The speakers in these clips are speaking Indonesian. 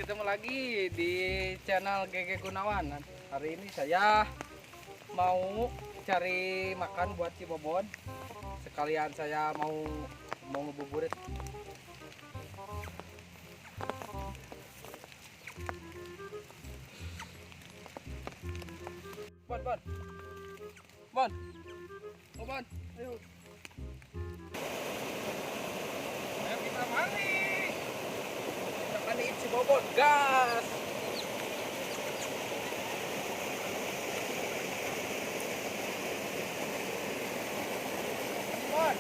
Ketemu lagi di channel GG Gunawan. Hari ini saya mau cari makan buat si Bobon. Sekalian saya mau ngebuburit. Bon. Oh, Bon. Ayo. Ayo kita mandi. Kita mandiin si Bobon, gas. Bon.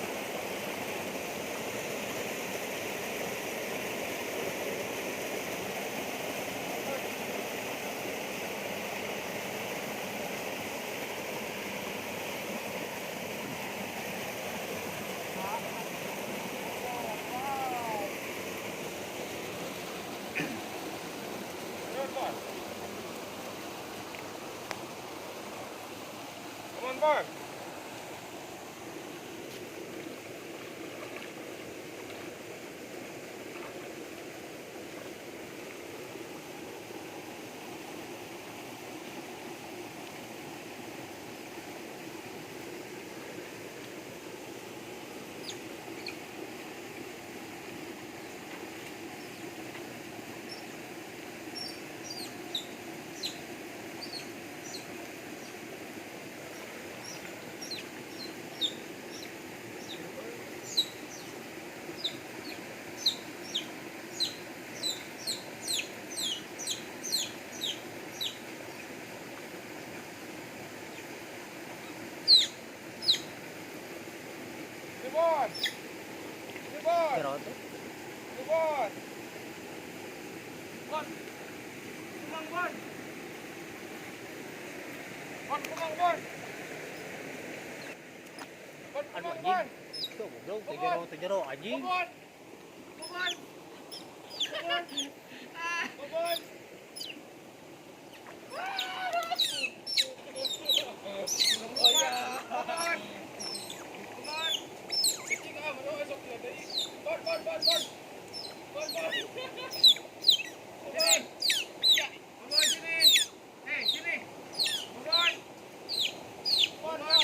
Come on, Bon. Bon. Pero tuh. Bon. Bon. Kumang, Bon. Bon, kumang, Bon. Bon, Ano kumang, Bon. anjing? Tuh goblok, tejero anjing. Bon. Bon. Bon. Bon. Oh ya. Bon. Bon. Cicing ah, mana esok lagi. Bon. Bon. Bon. Ya. Bon sini. Sini. Bon. Bon.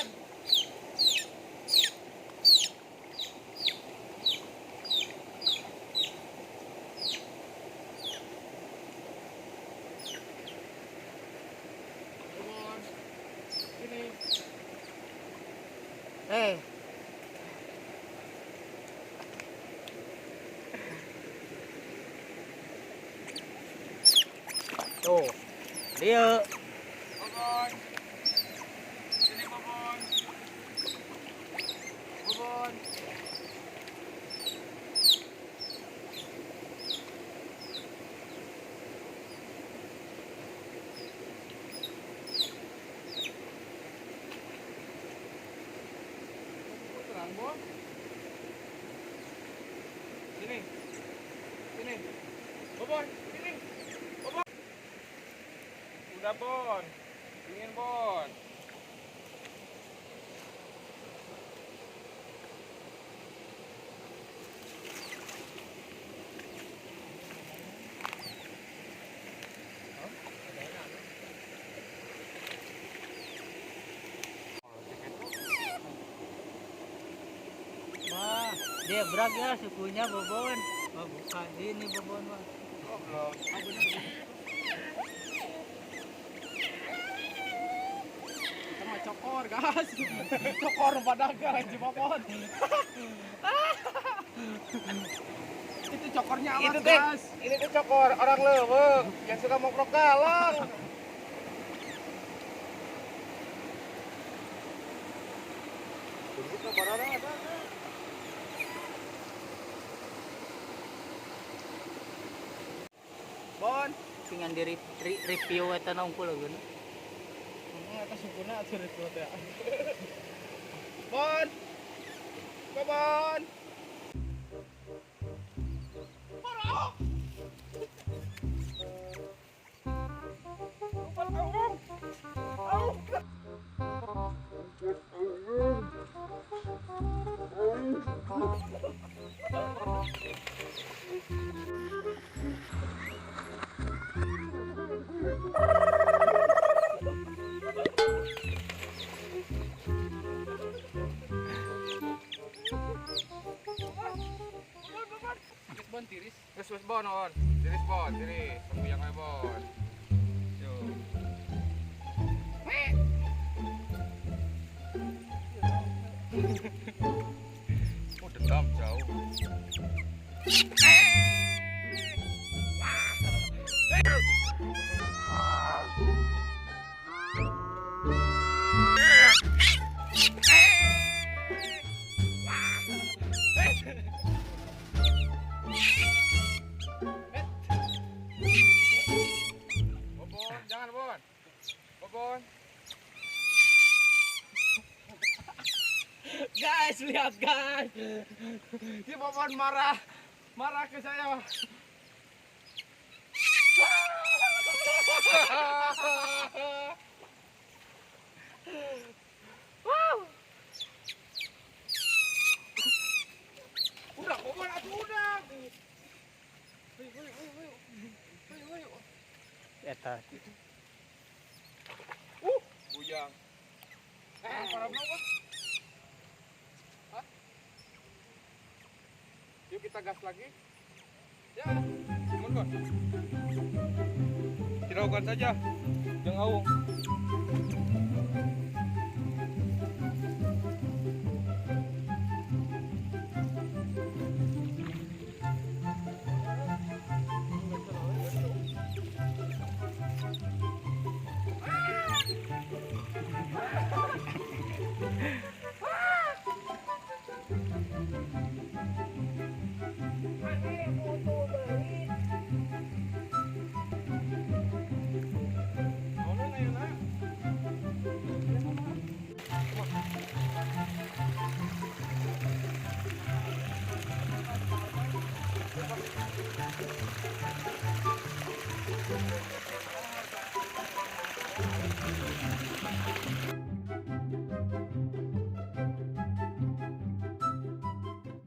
Sini. Tuh. Dia. Bobon. Sini Bobon. Bobon. Terang, Bon. Sini. Sini. Bobon, sini. Bobon. Udah, Bon. Dingin, Bon. Wah, dia berak ya sukunya Bobon. Oh, bukan ini Bobon, Wah. Oh, belum. Kita mah cokor, gas. Cokor padagang si Bobon. Itu cokornya awas, gas. Ini tuh cokor orang leweng yang suka mokrok galang. Tunggu ke barang ada. Bon, pengen di review eta nongkul geun. Eta sukuna atuh itu teh. Bon. Bobon. Bon, on. Tiris Bon, tiris. Yang aja Bon. Yuk. Oh, dendam jauh. Bobon, jangan Bon. Bobon. Guys, lihat guys. Si Bobon marah ke saya. Udah, Bobon atuh udah. Eta. Bujang. Para belum kah? Hah? Yuk kita gas lagi. Ya, mundur. Hiraukan saja. Jangan aung.